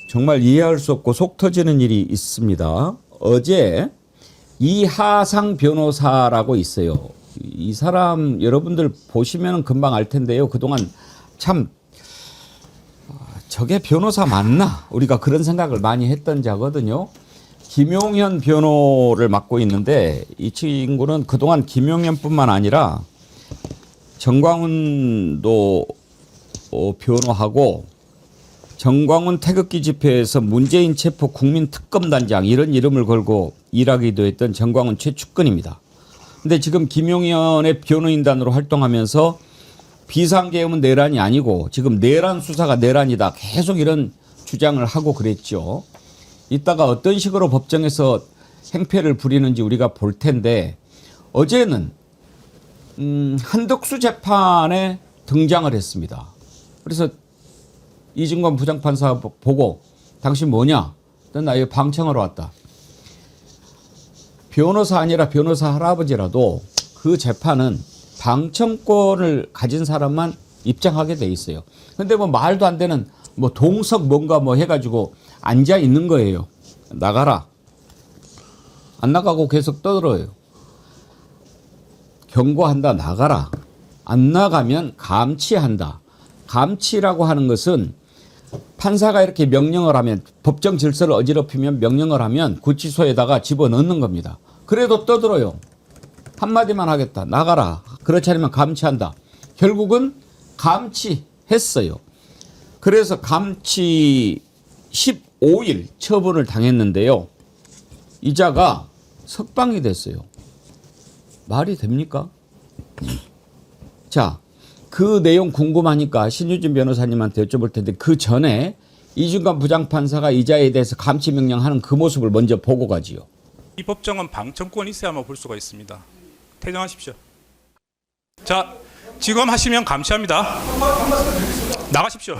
정말 이해할 수 없고 속 터지는 일이 있습니다. 어제 이하상 변호사라고 있어요. 이 사람 여러분들 보시면 금방 알 텐데요. 그동안 참 저게 변호사 맞나? 우리가 그런 생각을 많이 했던 자거든요. 김용현 변호를 맡고 있는데 이 친구는 그동안 김용현뿐만 아니라 정광훈도 변호하고 정광훈 태극기 집회에서 문재인 체포 국민특검단장 이런 이름을 걸고 일하기도 했던 정광훈 최측근입니다. 근데 지금 김용현의 변호인단으로 활동하면서 비상계엄은 내란이 아니고 지금 내란 수사가 내란이다. 계속 이런 주장을 하고 그랬죠. 이따가 어떤 식으로 법정에서 행패를 부리는지 우리가 볼 텐데 어제는 한덕수 재판에 등장을 했습니다. 그래서 이진관 부장판사 보고 당신 뭐냐? 나 여기 방청하러 왔다. 변호사 아니라 변호사 할아버지라도 그 재판은 방청권을 가진 사람만 입장하게 돼 있어요. 근데 뭐 말도 안 되는 뭐 동석 뭔가 뭐 해가지고 앉아 있는 거예요. 나가라. 안 나가고 계속 떠들어요. 경고한다. 나가라. 안 나가면 감치한다. 감치라고 하는 것은 판사가 이렇게 명령을 하면 법정 질서를 어지럽히면 명령을 하면 구치소에다가 집어넣는 겁니다. 그래도 떠들어요. 한마디만 하겠다. 나가라. 그렇지 않으면 감치한다. 결국은 감치했어요. 그래서 감치 15일 처분을 당했는데요. 이자가 석방이 됐어요. 말이 됩니까? 자, 그 내용 궁금하니까 신유진 변호사님한테 여쭤볼 텐데 그 전에 이준관 부장판사가 이자에 대해서 감치 명령하는 그 모습을 먼저 보고 가지요. 이 법정은 방청권이 있어야만 볼 수가 있습니다. 퇴정하십시오. 자, 지금 하시면 감시합니다. 나가십시오.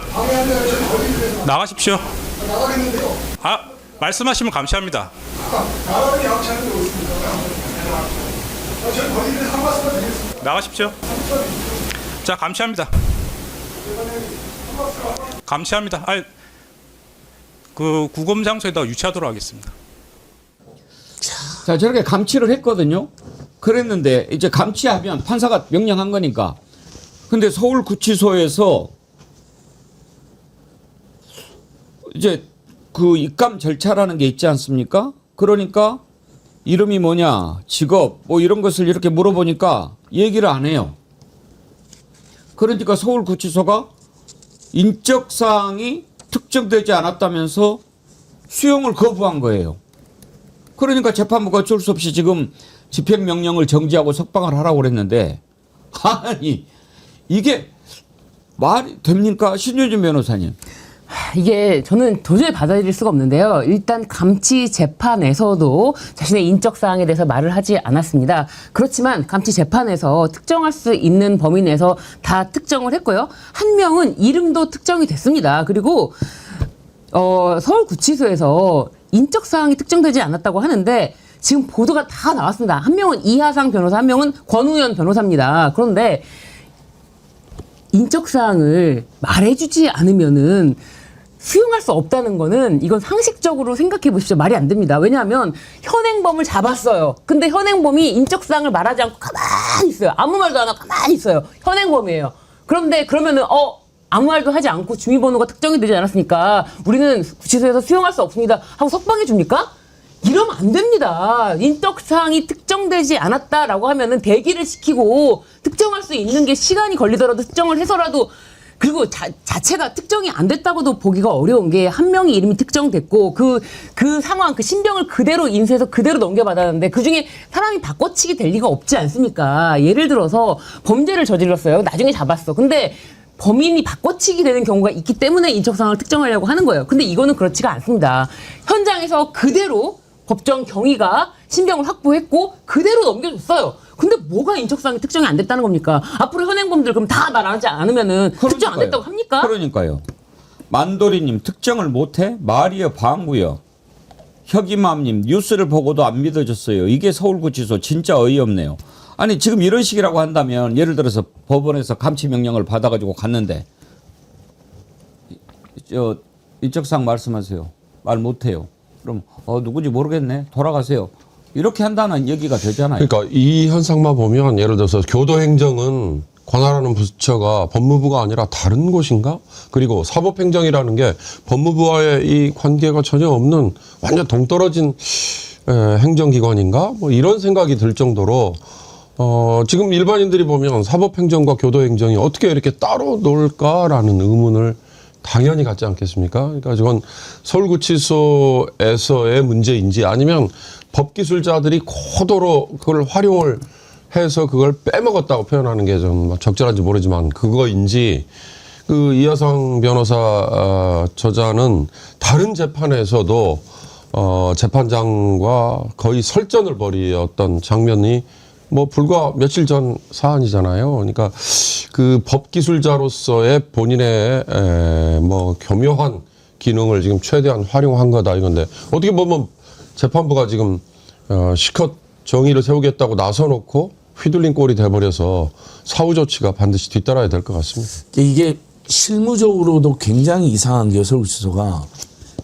나가십시오. 아, 말씀하시면 감시합니다. 나가십시오. 자, 감시합니다. 감시합니다. 아, 그 구검 장소에다 유치하도록 하겠습니다. 자, 저렇게 감치를 했거든요. 그랬는데 이제 감치하면 판사가 명령한 거니까. 근데 서울구치소에서 이제 그 입감 절차라는 게 있지 않습니까? 그러니까 이름이 뭐냐, 직업 뭐 이런 것을 이렇게 물어보니까 얘기를 안 해요. 그러니까 서울구치소가 인적사항이 특정되지 않았다면서 수용을 거부한 거예요. 그러니까 재판부가 어쩔 수 없이 지금 집행명령을 정지하고 석방을 하라고 그랬는데 아니 이게 말이 됩니까? 신유진 변호사님. 이게 저는 도저히 받아들일 수가 없는데요. 일단 감치 재판에서도 자신의 인적 사항에 대해서 말을 하지 않았습니다. 그렇지만 감치 재판에서 특정할 수 있는 범위 내에서 다 특정을 했고요. 한 명은 이름도 특정이 됐습니다. 그리고 서울구치소에서 인적 사항이 특정되지 않았다고 하는데 지금 보도가 다 나왔습니다. 한 명은 이하상 변호사, 한 명은 권우현 변호사입니다. 그런데 인적 사항을 말해주지 않으면은 수용할 수 없다는 거는 이건 상식적으로 생각해 보십시오. 말이 안 됩니다. 왜냐하면 현행범을 잡았어요. 근데 현행범이 인적 사항을 말하지 않고 가만히 있어요. 아무 말도 안 하고 가만히 있어요. 현행범이에요. 그런데 그러면은 아무 말도 하지 않고 주민번호가 특정이 되지 않았으니까 우리는 구치소에서 수용할 수 없습니다 하고 석방해 줍니까? 이러면 안 됩니다. 인적 사항이 특정되지 않았다라고 하면은 대기를 시키고 특정할 수 있는 게 시간이 걸리더라도 특정을 해서라도, 그리고 자체가 특정이 안 됐다고도 보기가 어려운 게 한 명이 이름이 특정됐고 그 상황, 그 신병을 그대로 인쇄해서 그대로 넘겨받았는데 그중에 사람이 바꿔치기 될 리가 없지 않습니까? 예를 들어서 범죄를 저질렀어요. 나중에 잡았어. 근데 범인이 바꿔치기 되는 경우가 있기 때문에 인적사항을 특정하려고 하는 거예요. 근데 이거는 그렇지가 않습니다. 현장에서 그대로 법정 경위가 신병을 확보했고 그대로 넘겨줬어요. 근데 뭐가 인적사항이 특정이 안 됐다는 겁니까? 앞으로 현행범들 그럼 다 말하지 않으면은 특정 안 됐다고 합니까? 그러니까요. 만도리님 특정을 못해? 말이여 방구여. 혁이맘님 뉴스를 보고도 안 믿어졌어요. 이게 서울구치소 진짜 어이없네요. 아니 지금 이런 식이라고 한다면 예를 들어서 법원에서 감치 명령을 받아가지고 갔는데 인적사항 말씀하세요. 말 못해요. 그럼 누군지 모르겠네. 돌아가세요. 이렇게 한다는 얘기가 되잖아요. 그러니까 이 현상만 보면 예를 들어서 교도행정은 관할하는 부처가 법무부가 아니라 다른 곳인가? 그리고 사법행정이라는 게 법무부와의 이 관계가 전혀 없는 완전 동떨어진 행정기관인가? 뭐 이런 생각이 들 정도로 지금 일반인들이 보면 사법행정과 교도행정이 어떻게 이렇게 따로 놀까라는 의문을 당연히 갖지 않겠습니까? 그러니까 저건 서울구치소에서의 문제인지 아니면 법기술자들이 고도로 그걸 활용을 해서 그걸 빼먹었다고 표현하는 게 좀 적절한지 모르지만 그거인지 그 이하상 변호사 저자는 다른 재판에서도 재판장과 거의 설전을 벌이었던 장면이 뭐 불과 며칠 전 사안이잖아요. 그러니까 그 법기술자로서의 본인의 뭐 교묘한 기능을 지금 최대한 활용한 거다 이건데 어떻게 보면 재판부가 지금 실컷 정의를 세우겠다고 나서놓고 휘둘린 꼴이 돼버려서 사후 조치가 반드시 뒤따라야 될 것 같습니다. 이게 실무적으로도 굉장히 이상한 게 서울구치소가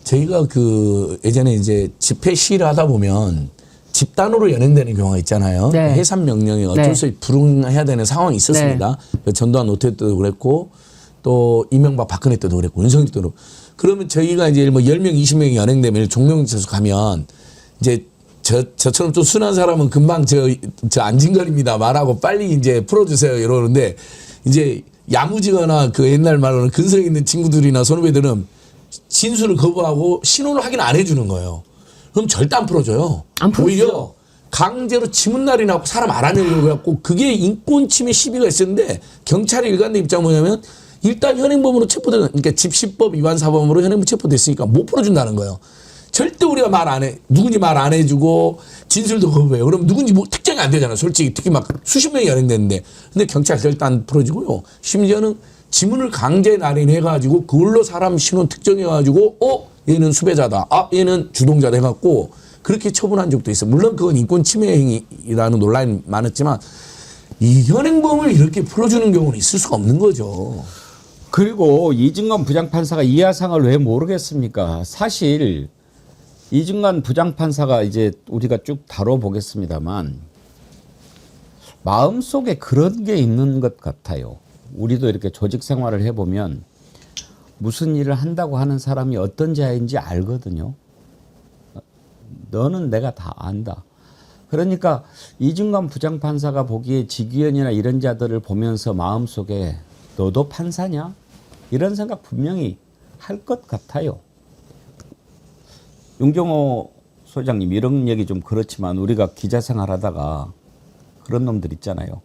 저희가 그 예전에 이제 집회 시위를 하다 보면 집단으로 연행되는 경우가 있잖아요. 네. 해산 명령이 어쩔 수 없이 불응해야 되는 상황이 있었습니다. 전두환 노태우 때도 그랬고 또 이명박 박근혜 때도 그랬고 윤석열 때도. 그러면 저희가 이제 뭐 10명, 20명이 연행되면 종명지에서 가면 이제 저처럼 좀 순한 사람은 금방 저 안진걸입니다 말하고 빨리 이제 풀어주세요 이러는데 이제 야무지거나 그 옛날 말로는 근성 있는 친구들이나 선후배들은 진술을 거부하고 신원을 확인 안 해주는 거예요. 그럼 절대 안 풀어줘요. 안 풀어주죠. 오히려 강제로 지문날이 나고 사람 알아내려고 해갖고 그게 인권침해 시비가 있었는데 경찰의 일관된 입장은 뭐냐면 일단 현행범으로 체포된 그러니까 집시법 위반 사범으로 현행범 체포됐으니까 못 풀어준다는 거예요. 절대 우리가 말 안 해. 누군지 말 안 해주고 진술도 거부해요. 그럼 누군지 뭐 특정이 안 되잖아요. 솔직히 특히 막 수십 명이 연행됐는데. 근데 경찰 절대 안 풀어주고요. 심지어는 지문을 강제 날인해가지고 그걸로 사람 신원 특정해가지고 얘는 수배자다. 얘는 주동자다 해갖고 그렇게 처분한 적도 있어요. 물론 그건 인권 침해 행위라는 논란이 많았지만 이 현행범을 이렇게 풀어주는 경우는 있을 수가 없는 거죠. 그리고 이중관 부장판사가 이하상을 왜 모르겠습니까? 사실 이중관 부장판사가 이제 우리가 쭉 다뤄보겠습니다만 마음속에 그런 게 있는 것 같아요. 우리도 이렇게 조직 생활을 해보면 무슨 일을 한다고 하는 사람이 어떤 자인지 알거든요. 너는 내가 다 안다. 그러니까 이중관 부장판사가 보기에 직위원이나 이런 자들을 보면서 마음속에 너도 판사냐? 이런 생각 분명히 할 것 같아요. 윤경호 소장님 이런 얘기 좀 그렇지만 우리가 기자 생활하다가 그런 놈들 있잖아요.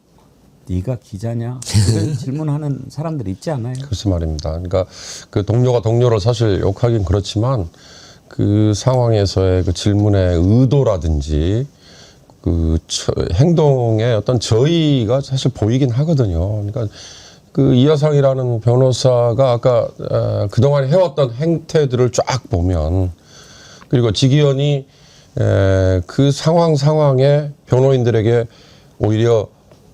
네가 기자냐? 이런 질문하는 사람들 있지 않아요? 글쎄 말입니다. 그러니까 그 동료가 동료를 사실 욕하긴 그렇지만 그 상황에서의 그 질문의 의도라든지 그 행동의 어떤 저의가 사실 보이긴 하거든요. 그러니까 그 이하상이라는 변호사가 아까 그동안 해왔던 행태들을 쫙 보면 그리고 직위원이 그 상황에 변호인들에게 오히려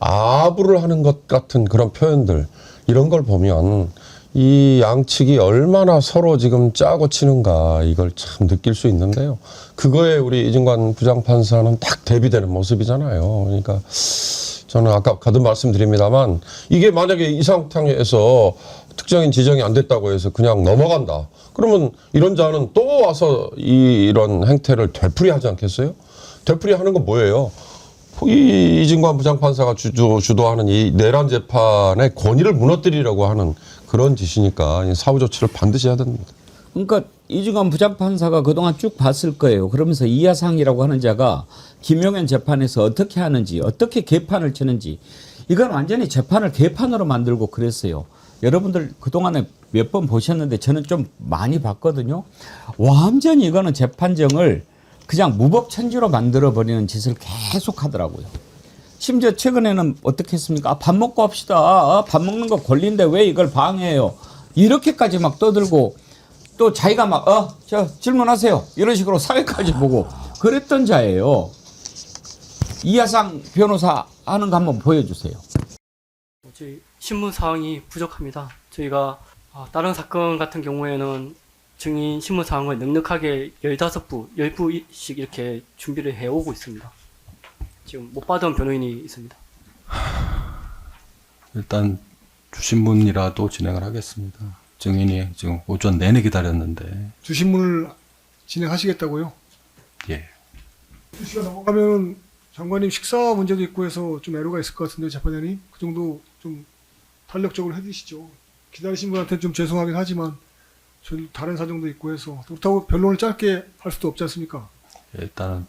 아부를 하는 것 같은 그런 표현들 이런 걸 보면 이 양측이 얼마나 서로 지금 짜고 치는가 이걸 참 느낄 수 있는데요. 그거에 우리 이중관 부장판사는 딱 대비되는 모습이잖아요. 그러니까 저는 아까 거듭 말씀드립니다만 이게 만약에 이 상태에서 특정인 지정이 안 됐다고 해서 그냥 넘어간다. 그러면 이런 자는 또 와서 이런 행태를 되풀이하지 않겠어요? 되풀이하는 건 뭐예요? 이 이중관 부장판사가 주도하는 이 내란 재판의 권위를 무너뜨리려고 하는 그런 짓이니까 사후 조치를 반드시 해야 됩니다. 그러니까 이중관 부장판사가 그동안 쭉 봤을 거예요. 그러면서 이하상이라고 하는 자가 김용현 재판에서 어떻게 하는지 어떻게 개판을 치는지 이건 완전히 재판을 개판으로 만들고 그랬어요. 여러분들 그동안에 몇 번 보셨는데 저는 좀 많이 봤거든요. 완전히 이거는 재판정을 그냥 무법천지로 만들어버리는 짓을 계속 하더라고요. 심지어 최근에는 어떻게 했습니까? 밥 먹고 합시다. 밥 먹는 거 권리인데 왜 이걸 방해해요? 이렇게까지 막 떠들고 또 자기가 막 저 질문하세요. 이런 식으로 사회까지 보고 그랬던 자예요. 이하상 변호사 하는 거 한번 보여주세요. 저희 신문 사항이 부족합니다. 저희가 다른 사건 같은 경우에는 증인 신문 사항을 넉넉하게 15부, 10부씩 이렇게 준비를 해오고 있습니다. 지금 못 받은 변호인이 있습니다. 일단 주신문이라도 진행을 하겠습니다. 증인이 지금 오전 내내 기다렸는데. 주신문을 진행하시겠다고요? 예. 2시가 넘어가면 장관님 식사 문제도 있고 해서 좀 애로가 있을 것 같은데 재판장님 그 정도 좀 탄력적으로 해주시죠. 기다리신 분한테 좀 죄송하긴 하지만 저희 다른 사정도 있고 해서 그렇다고 변론을 짧게 할 수도 없지 않습니까? 일단은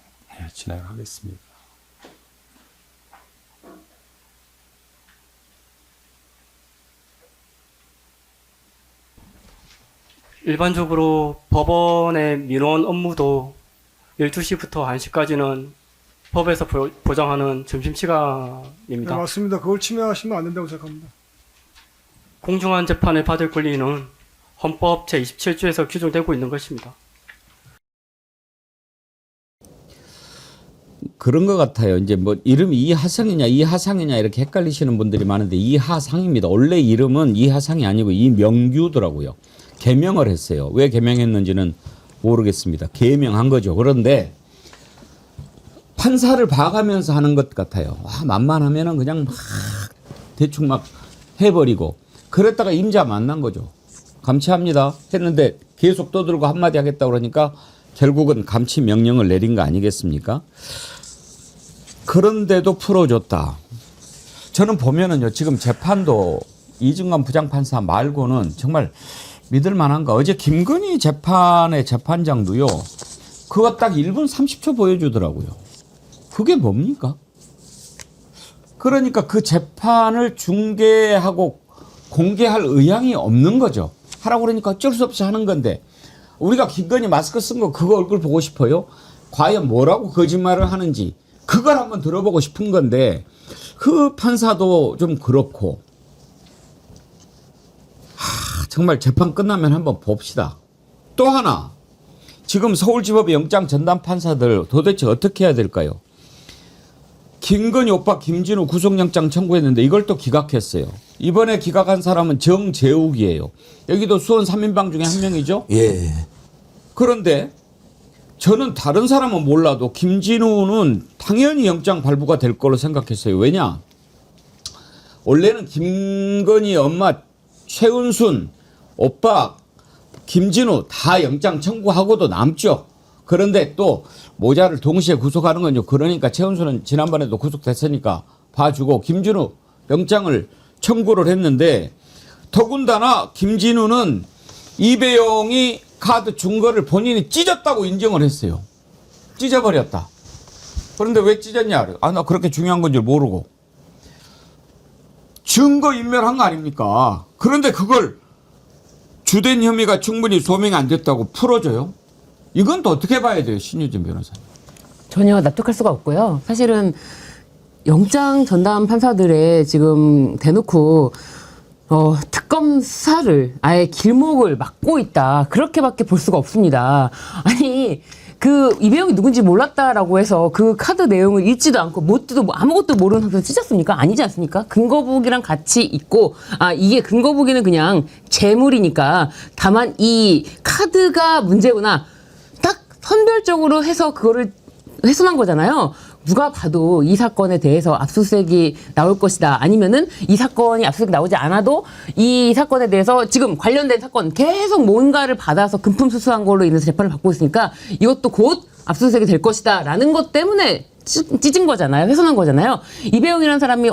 진행을 하겠습니다. 일반적으로 법원의 민원 업무도 12시부터 1시까지는 법에서 보장하는 네, 점심시간입니다. 맞습니다. 그걸 침해하시면 안 된다고 생각합니다. 공정한 재판을 받을 권리는 헌법 제27조에서 규정되고 있는 것입니다. 그런 것 같아요. 이제 뭐 이름이 이하성이냐 이하상이냐 이렇게 헷갈리시는 분들이 많은데 이하상입니다. 원래 이름은 이하상이 아니고 이명규더라고요. 개명을 했어요. 왜 개명했는지는 모르겠습니다. 개명한 거죠. 그런데 판사를 봐가면서 하는 것 같아요. 만만하면은 그냥 막 대충 막 해버리고 그랬다가 임자 만난 거죠. 감치합니다 했는데 계속 떠들고 한마디 하겠다 그러니까 결국은 감치 명령을 내린 거 아니겠습니까? 그런데도 풀어줬다. 저는 보면은요 지금 재판도 이중관 부장판사 말고는 정말 믿을 만한가. 어제 김건희 재판의 재판장도요 그거 딱 1분 30초 보여주더라고요. 그게 뭡니까? 그러니까 그 재판을 중계하고 공개할 의향이 없는 거죠. 하라고 그러니까 어쩔 수 없이 하는 건데 우리가 김건희 마스크 쓴 거 그거 얼굴 보고 싶어요? 과연 뭐라고 거짓말을 하는지 그걸 한번 들어보고 싶은 건데 그 판사도 좀 그렇고 정말 재판 끝나면 한번 봅시다. 또 하나 지금 서울지법의 영장 전담 판사들 도대체 어떻게 해야 될까요? 김건희 오빠 김진우 구속영장 청구했는데 이걸 또 기각했어요. 이번에 기각한 사람은 정재욱이에요. 여기도 수원 3인방 중에 한 명이죠. 예. 그런데 저는 다른 사람은 몰라도 김진우는 당연히 영장 발부가 될 걸로 생각했어요. 왜냐? 원래는 김건희 엄마 최은순 오빠 김진우 다 영장 청구하고도 남죠. 그런데 또 모자를 동시에 구속하는 건요. 그러니까 최은순은 지난번에도 구속됐으니까 봐주고 김진우 영장을 청구를 했는데 더군다나 김진우는 이배용이 카드 준 거를 본인이 찢었다고 인정을 했어요. 찢어버렸다. 그런데 왜 찢었냐? 나 그렇게 중요한 건 줄 모르고. 증거 인멸한 거 아닙니까? 그런데 그걸 주된 혐의가 충분히 소명이 안 됐다고 풀어줘요? 이건 또 어떻게 봐야 돼요, 신유진 변호사님? 전혀 납득할 수가 없고요. 사실은 영장 전담 판사들의 지금 대놓고 특검 수사를 아예 길목을 막고 있다. 그렇게밖에 볼 수가 없습니다. 아니 그 이배용이 누군지 몰랐다라고 해서 그 카드 내용을 읽지도 않고 묻지도 아무것도 모르는 상태에서 찢었습니까? 아니지 않습니까? 근거북이랑 같이 있고 이게 근거북이는 그냥 재물이니까 다만 이 카드가 문제구나. 딱 선별적으로 해서 그거를 훼손한 거잖아요. 누가 봐도 이 사건에 대해서 압수수색이 나올 것이다. 아니면은 이 사건이 압수수색이 나오지 않아도 이 사건에 대해서 지금 관련된 사건 계속 뭔가를 받아서 금품 수수한 걸로 인해서 재판을 받고 있으니까 이것도 곧 압수수색이 될 것이다. 라는 것 때문에 찢은 거잖아요. 훼손한 거잖아요. 이배용이라는 사람이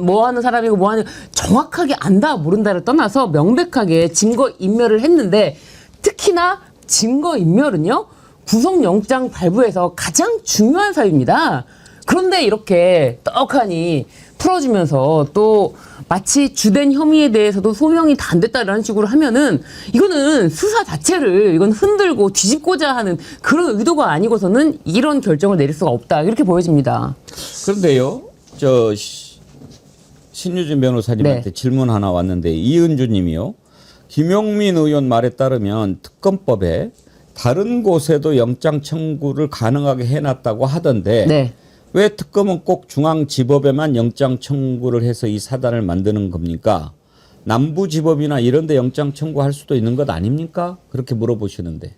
뭐 하는 사람이고 뭐 하는 정확하게 안다 모른다를 떠나서 명백하게 증거인멸을 했는데 특히나 증거인멸은요. 구속영장 발부에서 가장 중요한 사유입니다. 그런데 이렇게 떡하니 풀어주면서 또 마치 주된 혐의에 대해서도 소명이 다 안 됐다라는 식으로 하면은 이거는 수사 자체를 이건 흔들고 뒤집고자 하는 그런 의도가 아니고서는 이런 결정을 내릴 수가 없다. 이렇게 보여집니다. 그런데요, 신유진 변호사님한테 네. 질문 하나 왔는데 이은주 님이요. 김용민 의원 말에 따르면 특검법에 다른 곳에도 영장 청구를 가능하게 해놨다고 하던데 네. 왜 특검은 꼭 중앙지법에만 영장 청구를 해서 이 사단을 만드는 겁니까? 남부지법이나 이런 데 영장 청구할 수도 있는 것 아닙니까? 그렇게 물어보시는데.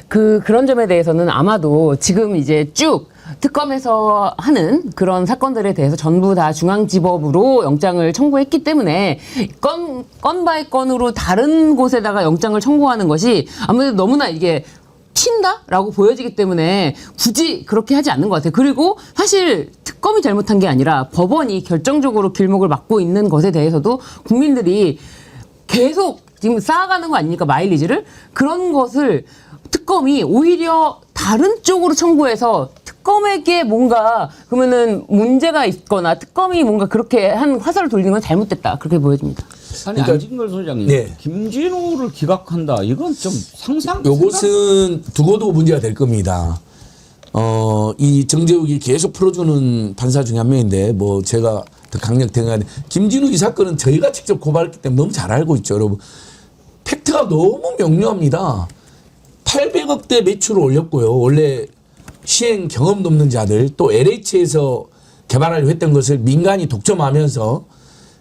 그런 점에 대해서는 아마도 지금 이제 쭉 특검에서 하는 그런 사건들에 대해서 전부 다 중앙지법으로 영장을 청구했기 때문에 건 바이 건으로 다른 곳에다가 영장을 청구하는 것이 아무래도 너무나 이게 튄다라고 보여지기 때문에 굳이 그렇게 하지 않는 것 같아요. 그리고 사실 특검이 잘못한 게 아니라 법원이 결정적으로 길목을 막고 있는 것에 대해서도 국민들이 계속 지금 쌓아가는 거 아닙니까? 마일리지를. 그런 것을 특검이 오히려 다른 쪽으로 청구해서 특검에게 뭔가 그러면은 문제가 있거나 특검이 뭔가 그렇게 한 화살을 돌리는 건 잘못됐다. 그렇게 보여집니다. 아니 그러니까- 안진걸 소장님, 네. 김진우를 기각한다. 이건 좀 상상. 요것은 두고도 문제가 될 겁니다. 이 정재욱이 계속 풀어주는 판사 중에 한 명인데 뭐 제가 더 강력대응하는 김진우 이 사건은 저희가 직접 고발했기 때문에 너무 잘 알고 있죠, 여러분. 팩트가 너무 명료합니다. 800억대 매출을 올렸고요. 원래 시행 경험도 없는 자들 또 LH에서 개발하려고 했던 것을 민간이 독점하면서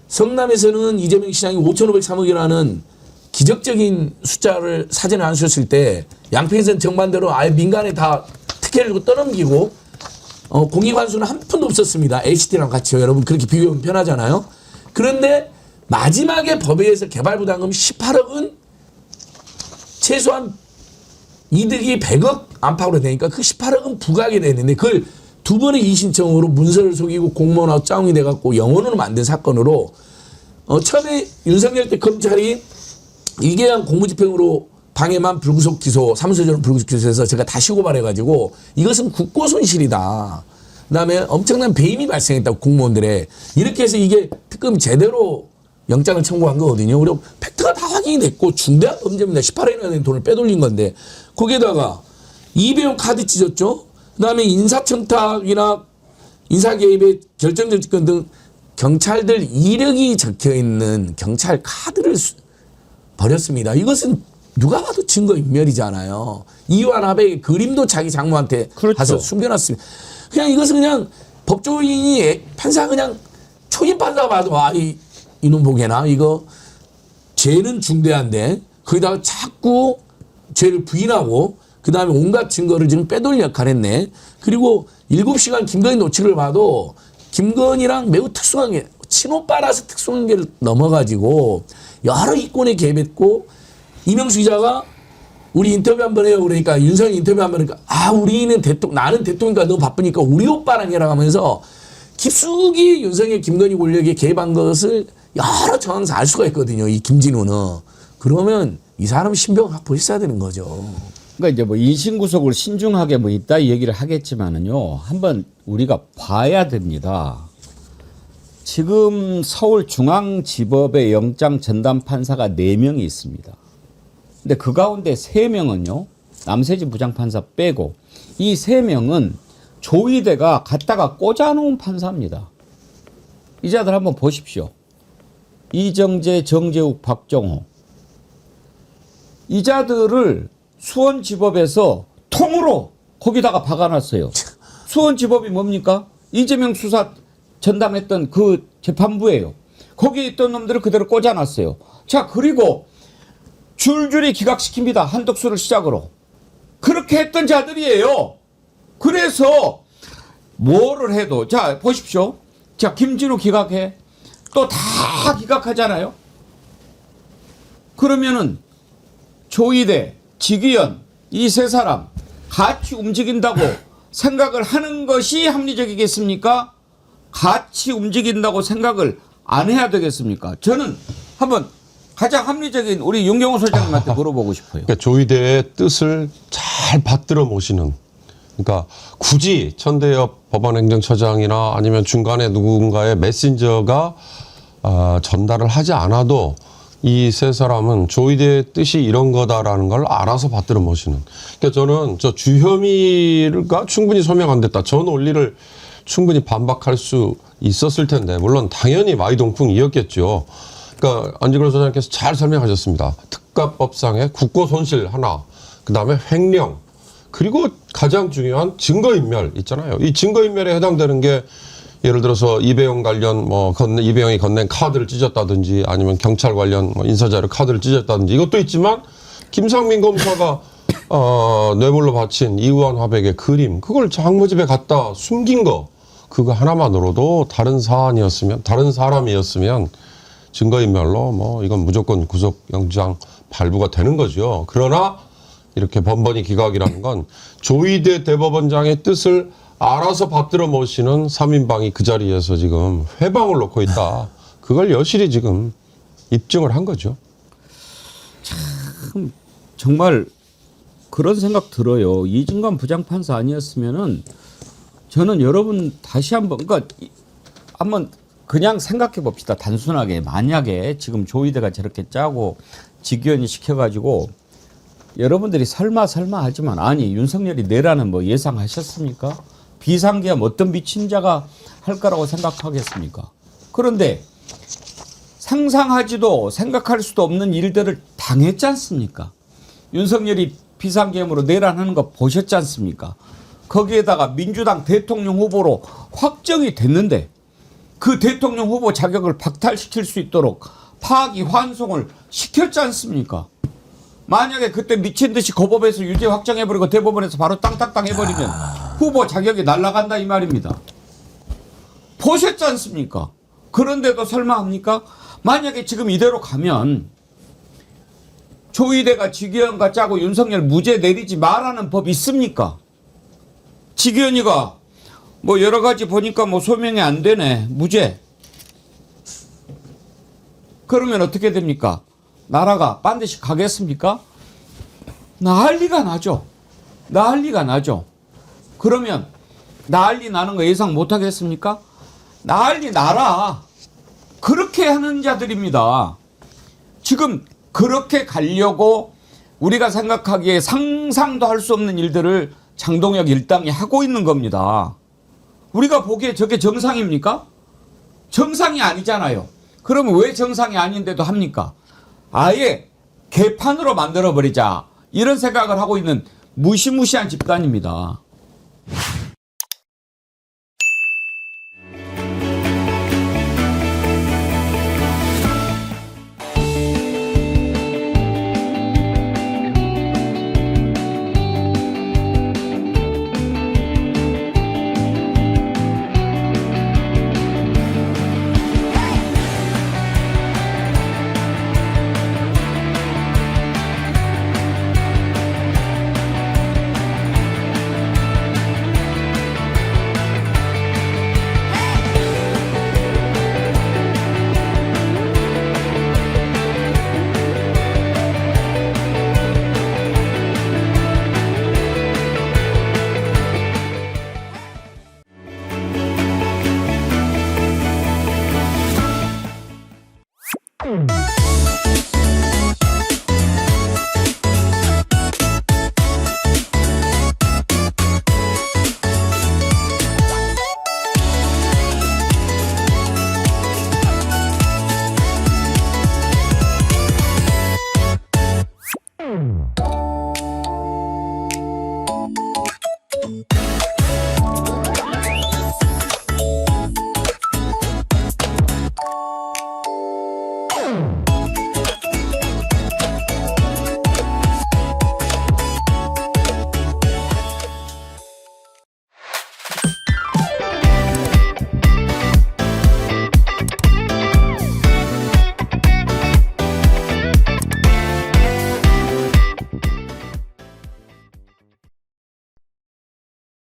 성남에서는 이재명 시장이 5,503억이라는 기적적인 숫자를 사전에 안수했을 때 양평에서는 정반대로 아예 민간에 다 특혜를 주고 떠넘기고 공익환수는 한 푼도 없었습니다. LCT랑 같이요. 여러분 그렇게 비교하면 편하잖아요. 그런데 마지막에 법에 의해서 개발부담금 18억은 최소한 이득이 100억 안팎으로 되니까 그 18억은 부각이 되는데 그걸 두 번의 이의신청으로 문서를 속이고 공무원하고 짜웅이 돼갖고 영원으로 만든 사건으로 처음에 윤석열 때 검찰이 1개월 공무집행으로 방해만 불구속 기소, 사무소적으로 불구속 기소해서 제가 다시 고발해가지고 이것은 국고 손실이다. 그다음에 엄청난 배임이 발생했다고 공무원들의 이렇게 해서 이게 특검이 제대로 영장을 청구한 거거든요. 그리고 팩트가 다 확인이 됐고 중대한 범죄입니다. 18억이나 되는 돈을 빼돌린 건데 거기에다가 200억 카드 찢었죠. 그다음에 인사청탁이나 인사개입의 결정적 직권 등 경찰들 이력이 적혀있는 경찰 카드를 버렸습니다. 이것은 누가 봐도 증거인멸이잖아요. 이완합의 그림도 자기 장모한테 그렇죠. 가서 숨겨놨습니다. 그냥 이것은 그냥 법조인이 판사 그냥 초임 판사 봐도 이놈 보게나 이거 죄는 중대한데 거기다가 자꾸 죄를 부인하고 그 다음에 온갖 증거를 지금 빼돌린 역할을 했네. 그리고 7시간 김건희 노출을 봐도 김건희랑 매우 특수한 게 친오빠라서 특수한 게 넘어가지고 여러 이권에 개입했고 이명수 기자가 우리 인터뷰 한번 해요. 그러니까 윤석열 인터뷰 한번 하니까 우리는 나는 대통령이니까 너무 바쁘니까 우리 오빠랑 해라 하면서 깊숙이 윤석열 김건희 권력에 개입한 것을 여러 정황에서 알 수가 있거든요. 이 김진우는. 그러면 이 사람 신병 확보했어야 되는 거죠. 그러니까 이제 뭐 인신구속을 신중하게 뭐 있다 이 얘기를 하겠지만은요. 한번 우리가 봐야 됩니다. 지금 서울중앙지법에 영장 전담 판사가 4명이 있습니다. 근데 그 가운데 3명은요. 남세진 부장판사 빼고 이 3명은 조의대가 갖다가 꽂아놓은 판사입니다. 이 자들 한번 보십시오. 이정재, 정재욱, 박정호. 이 자들을 수원지법에서 통으로 거기다가 박아놨어요. 수원지법이 뭡니까? 이재명 수사 전담했던 그 재판부예요. 거기에 있던 놈들을 그대로 꽂아놨어요. 자, 그리고 줄줄이 기각시킵니다. 한덕수를 시작으로. 그렇게 했던 자들이에요. 그래서 뭐를 해도 자 보십시오. 자 김진우 기각해. 또 다 기각하잖아요. 그러면은 조이대, 지기현 이 세 사람 같이 움직인다고 생각을 하는 것이 합리적이겠습니까? 같이 움직인다고 생각을 안 해야 되겠습니까? 저는 한번 가장 합리적인 우리 윤경호 소장님한테 물어보고 싶어요. 그러니까 조의대의 뜻을 잘 받들어 모시는. 그러니까 굳이 천대엽 법원행정처장이나 아니면 중간에 누군가의 메신저가 전달을 하지 않아도 이 세 사람은 조의대의 뜻이 이런 거다라는 걸 알아서 받들어 모시는. 그러니까 저는 저 주혐의가 충분히 소명 안 됐다. 저 논리를 충분히 반박할 수 있었을 텐데 물론 당연히 마이동풍이었겠죠. 그러니까 안진걸 소장님께서 잘 설명하셨습니다. 특가법상의 국고 손실 하나, 그다음에 횡령, 그리고 가장 중요한 증거인멸 있잖아요. 이 증거인멸에 해당되는 게 예를 들어서 이배용 관련 이배용이 건넨 카드를 찢었다든지 아니면 경찰 관련 인사자료 카드를 찢었다든지 이것도 있지만 김상민 검사가 뇌물로 바친 이우환 화백의 그림 그걸 장모집에 갖다 숨긴 거 그거 하나만으로도 다른 사람이었으면 증거인멸로 이건 무조건 구속영장 발부가 되는 거죠. 그러나 이렇게 번번이 기각이라는 건 조희대 대법원장의 뜻을 알아서 받들어 모시는 3인방이 그 자리에서 지금 회방을 놓고 있다. 그걸 여실히 지금 입증을 한 거죠. 정말 그런 생각 들어요. 이진관 부장판사 아니었으면은 저는 여러분 다시 한번 한번 그냥 생각해 봅시다. 단순하게 만약에 지금 조희대가 저렇게 짜고 직위원이 시켜가지고 여러분들이 설마 하지만 아니 윤석열이 내라는 뭐 예상하셨습니까? 비상계엄 어떤 미친 자가 할 거라고 생각하겠습니까? 그런데 상상하지도 생각할 수도 없는 일들을 당했지 않습니까? 윤석열이 비상계엄으로 내란하는 거 보셨지 않습니까? 거기에다가 민주당 대통령 후보로 확정이 됐는데 그 대통령 후보 자격을 박탈시킬 수 있도록 파기 환송을 시켰지 않습니까? 만약에 그때 미친 듯이 고법에서 유죄 확정해버리고 대법원에서 바로 땅땅땅 해버리면 후보 자격이 날아간다 이 말입니다. 보셨지 않습니까? 그런데도 설마 합니까? 만약에 지금 이대로 가면 조희대가 직위원과 짜고 윤석열 무죄 내리지 말라는 법 있습니까? 직위원이가 뭐 여러 가지 보니까 뭐 소명이 안 되네. 무죄. 그러면 어떻게 됩니까? 나라가 반드시 가겠습니까? 난리가 나죠. 난리가 나죠. 그러면 난리 나는 거 예상 못 하겠습니까? 난리 나라. 그렇게 하는 자들입니다. 지금 그렇게 가려고 우리가 생각하기에 상상도 할 수 없는 일들을 장동혁 일당이 하고 있는 겁니다. 우리가 보기에 저게 정상입니까? 정상이 아니잖아요. 그러면 왜 정상이 아닌데도 합니까? 아예 개판으로 만들어버리자 이런 생각을 하고 있는 무시무시한 집단입니다.